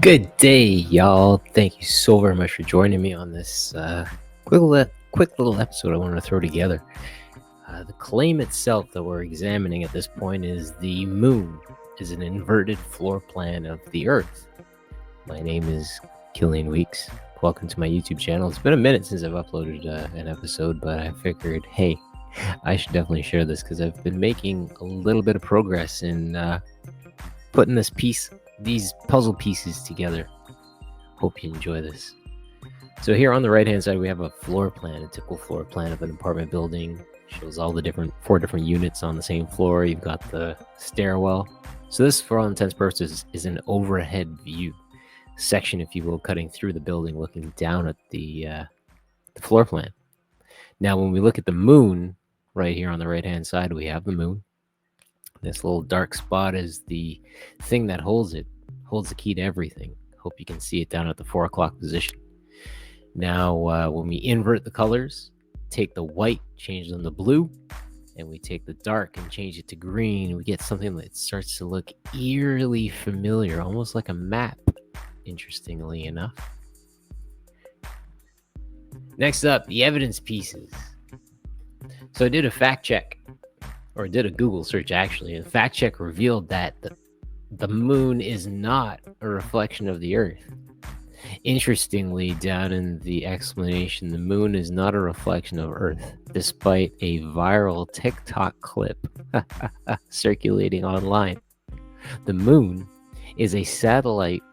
Good day, y'all. Thank you so very much for joining me on this quick little episode I wanted to throw together. The claim itself that we're examining at this point is the moon is an inverted floor plan of the Earth. My name is Killian Weeks. Welcome to my YouTube channel. It's been a minute since I've uploaded an episode, but I figured, hey, I should definitely share this because I've been making a little bit of progress in putting these puzzle pieces together. Hope you enjoy this. So here on the right hand side we have a floor plan, a typical floor plan of an apartment building. Shows all the four different units on the same floor. You've got the stairwell. So this, for all intents and purposes, is an overhead view section, if you will, cutting through the building, looking down at the floor plan. Now when we look at the moon, right here on the right hand side we have the moon. This little dark spot is the thing that holds the key to everything. Hope you can see it down at the 4 o'clock position. Now, when we invert the colors, take the white, change them to blue, and we take the dark and change it to green, we get something that starts to look eerily familiar, almost like a map, interestingly enough. Next up, the evidence pieces. So I did a fact check. Or did a Google search actually, and fact check revealed that the moon is not a reflection of the Earth. Interestingly, down in the explanation, the moon is not a reflection of Earth, despite a viral TikTok clip circulating online. The moon is a satellite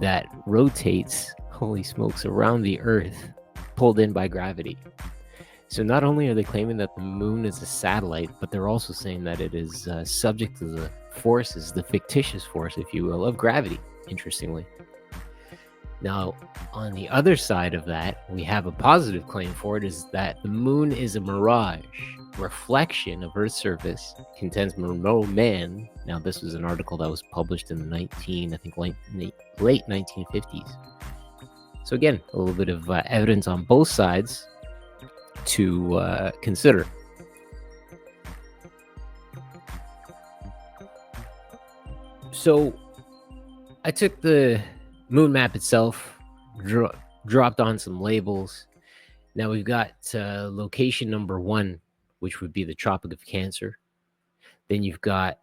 that rotates, holy smokes, around the Earth, pulled in by gravity. So not only are they claiming that the moon is a satellite, but they're also saying that it is subject to the forces, the fictitious force, if you will, of gravity, interestingly. Now, on the other side of that, we have a positive claim for it, is that the moon is a mirage, reflection of Earth's surface, contends no man. Now, this was an article that was published in the late 1950s. So again, a little bit of evidence on both sides to consider. So I took the moon map itself, dropped on some labels. Now we've got location number 1, which would be the Tropic of Cancer. Then you've got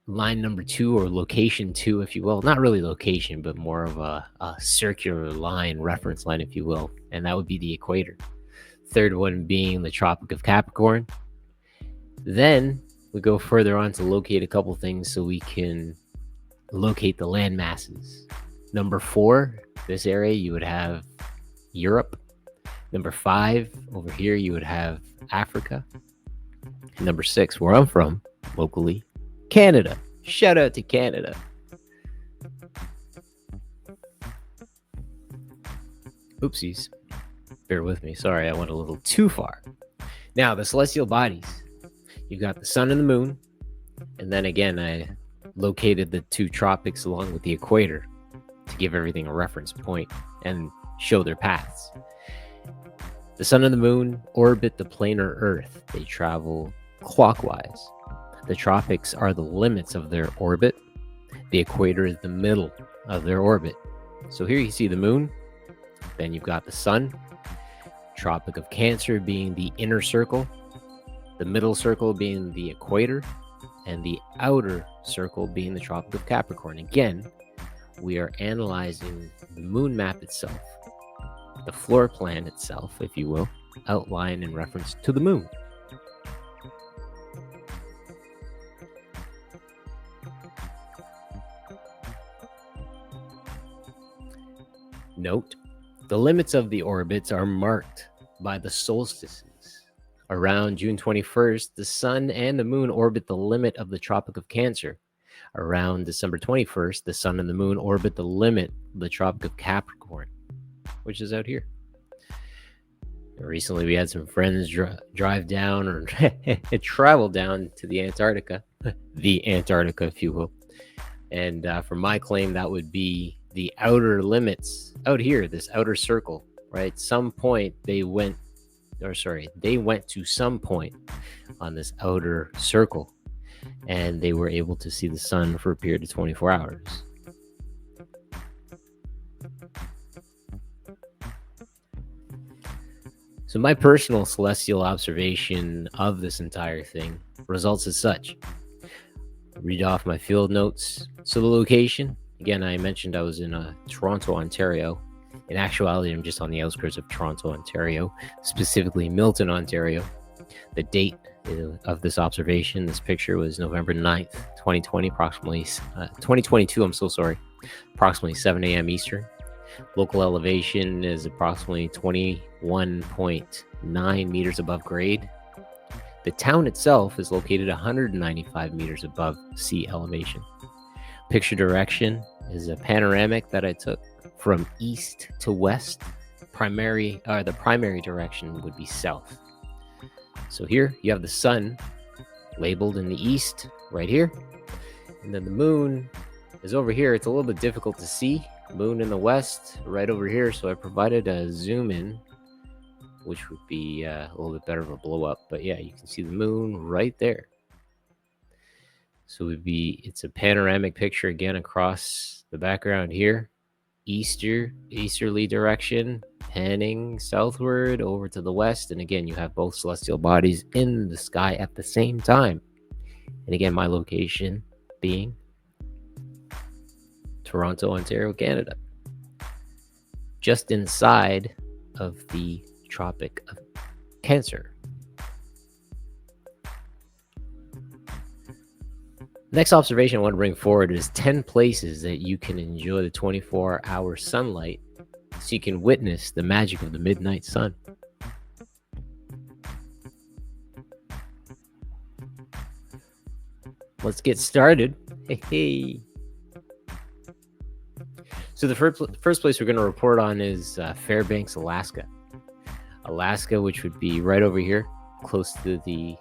line number 2, or location 2, if you will. Not really location, but more of a circular line, reference line, if you will. And that would be the equator. Third one being the Tropic of Capricorn. Then we go further on to locate a couple things so we can locate the land masses. Number 4, this area, you would have Europe. Number 5, over here, you would have Africa. And number 6, where I'm from, locally, Canada. Shout out to Canada. Oopsies. Bear with me. Sorry, I went a little too far. Now, the celestial bodies. You've got the sun and the moon. And then again, I located the 2 tropics along with the equator to give everything a reference point and show their paths. The sun and the moon orbit the planar Earth. They travel clockwise. The tropics are the limits of their orbit. The equator is the middle of their orbit. So here you see the moon. Then you've got the sun. Tropic of Cancer being the inner circle, the middle circle being the equator, and the outer circle being the Tropic of Capricorn. Again, we are analyzing the moon map itself, the floor plan itself, if you will, outlined in reference to the moon. Note, the limits of the orbits are marked by the solstices. Around June 21st, the sun and the moon orbit the limit of the Tropic of Cancer. Around December 21st, the sun and the moon orbit the limit of the Tropic of Capricorn, which is out here. Recently, we had some friends drive down or travel down to the Antarctica, if you will. And for my claim, that would be the outer limits out here, this outer circle, right? Some point they went to some point on this outer circle, and they were able to see the sun for a period of 24 hours. So my personal celestial observation of this entire thing results as such. Read off my field notes. So the location, again, I mentioned I was in Toronto, Ontario. In actuality, I'm just on the outskirts of Toronto, Ontario, specifically Milton, Ontario. The date of this observation, this picture, was November 9th, 2020, approximately 2022, I'm so sorry, approximately 7 a.m. Eastern. Local elevation is approximately 21.9 meters above grade. The town itself is located 195 meters above sea elevation. Picture direction is a panoramic that I took from east to west. The primary direction would be south. So here you have the sun labeled in the east right here, and then the moon is over here. It's a little bit difficult to see. Moon in the west right over here, so I provided a zoom in, which would be a little bit better of a blow up, but yeah, you can see the moon right there. So it's a panoramic picture again across the background here. Easterly direction, panning southward over to the west, and again you have both celestial bodies in the sky at the same time. And again, my location being Toronto, Ontario, Canada, just inside of the Tropic of Cancer. Next observation I want to bring forward is 10 places that you can enjoy the 24-hour sunlight so you can witness the magic of the midnight sun. Let's get started. Hey. So the first place we're going to report on is Fairbanks, Alaska. Alaska, which would be right over here, close to the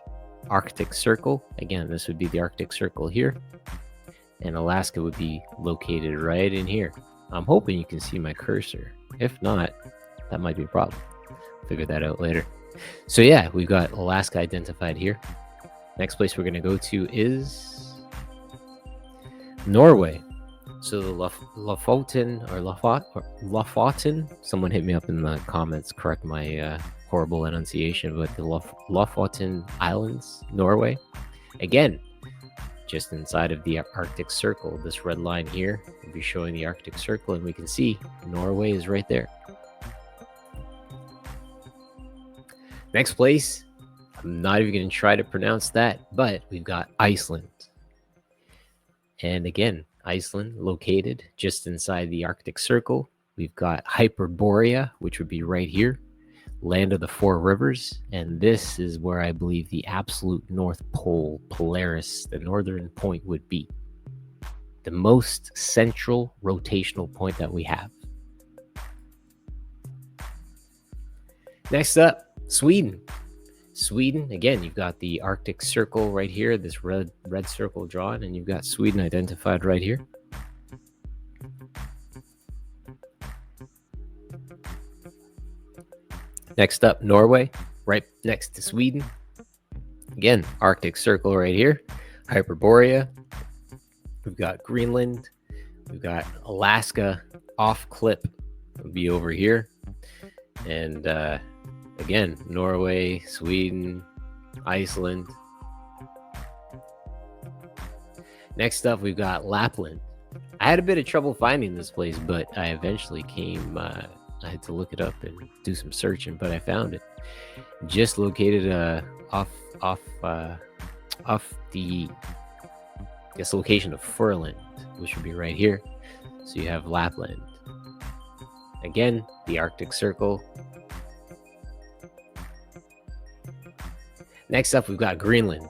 Arctic Circle. Again, this would be the Arctic Circle here, and Alaska would be located right in here. I'm hoping you can see my cursor. If not, that might be a problem. Figure that out later. So yeah, we've got Alaska identified here. Next place we're going to go to is Norway. So the Lofoten, someone hit me up in the comments, correct my horrible enunciation, but the Lofoten Islands, Norway. Again, just inside of the Arctic Circle. This red line here will be showing the Arctic Circle, and we can see Norway is right there. Next place, I'm not even going to try to pronounce that, but we've got Iceland. And again, Iceland located just inside the Arctic Circle. We've got Hyperborea, which would be right here, land of the four rivers, and this is where I believe the absolute North Pole, Polaris, the northern point, would be. The most central rotational point that we have. Next up, Sweden. Sweden, again, you've got the Arctic Circle right here, this red circle drawn, and you've got Sweden identified right here. Next up, Norway, right next to Sweden. Again, Arctic Circle right here, Hyperborea. We've got Greenland. We've got Alaska off clip, would be over here. And again, Norway, Sweden, Iceland. Next up, we've got Lapland. I had a bit of trouble finding this place, but I eventually came... I had to look it up and do some searching, but I found it. Just located off the location of Furland, which would be right here. So you have Lapland. Again, the Arctic Circle. Next up, we've got Greenland.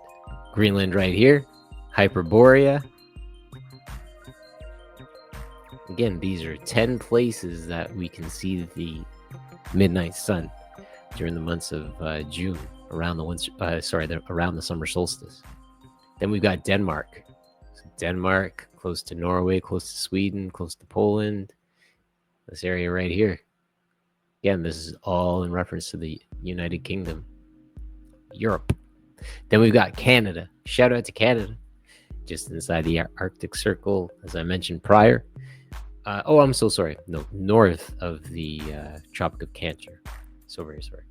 Greenland right here. Hyperborea. Again, these are 10 places that we can see the midnight sun during the months of June, around the summer solstice. Then we've got Denmark. So Denmark, close to Norway, close to Sweden, close to Poland. This area right here. Again, this is all in reference to the United Kingdom, Europe. Then we've got Canada. Shout out to Canada. Just inside the Arctic Circle, as I mentioned prior. I'm so sorry. No, north of the Tropic of Cancer. So very sorry.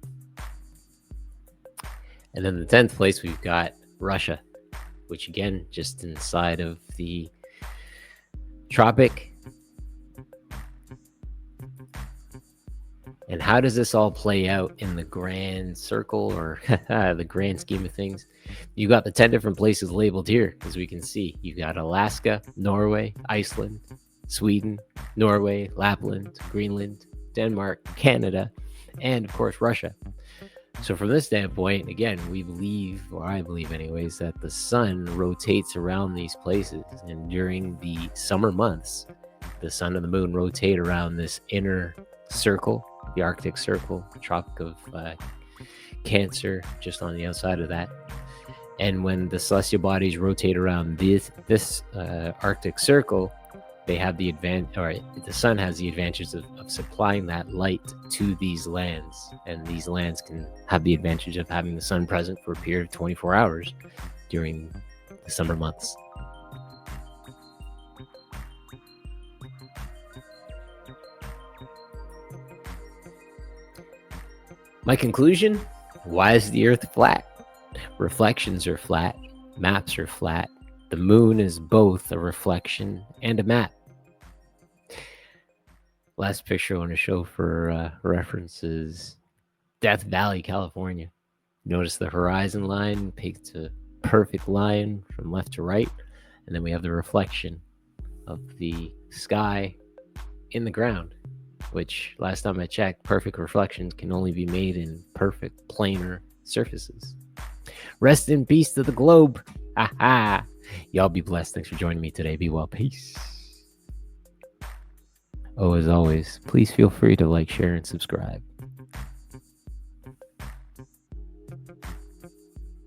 And then the 10th place, we've got Russia, which again, just inside of the tropic. And how does this all play out in the grand circle, or the grand scheme of things? You got the 10 different places labeled here, as we can see. You got Alaska, Norway, Iceland, Sweden, Norway, Lapland, Greenland, Denmark, Canada, and of course Russia. So from this standpoint, again, we believe, or I believe anyways, that the sun rotates around these places. And during the summer months, the sun and the moon rotate around this inner circle, the Arctic Circle, the Tropic of Cancer, just on the outside of that. And when the celestial bodies rotate around this Arctic Circle, they have the advantage, or the sun has the advantage of supplying that light to these lands, and these lands can have the advantage of having the sun present for a period of 24 hours during the summer months. My conclusion: why is the Earth flat? Reflections are flat, maps are flat. The moon is both a reflection and a map. Last picture I want to show for reference is Death Valley, California. Notice the horizon line picked a perfect line from left to right, and then we have the reflection of the sky in the ground, which last time I checked, perfect reflections can only be made in perfect planar surfaces. Rest in peace to the globe. Y'all be blessed. Thanks for joining me today. Be well. Peace. Oh, as always, please feel free to like, share, and subscribe.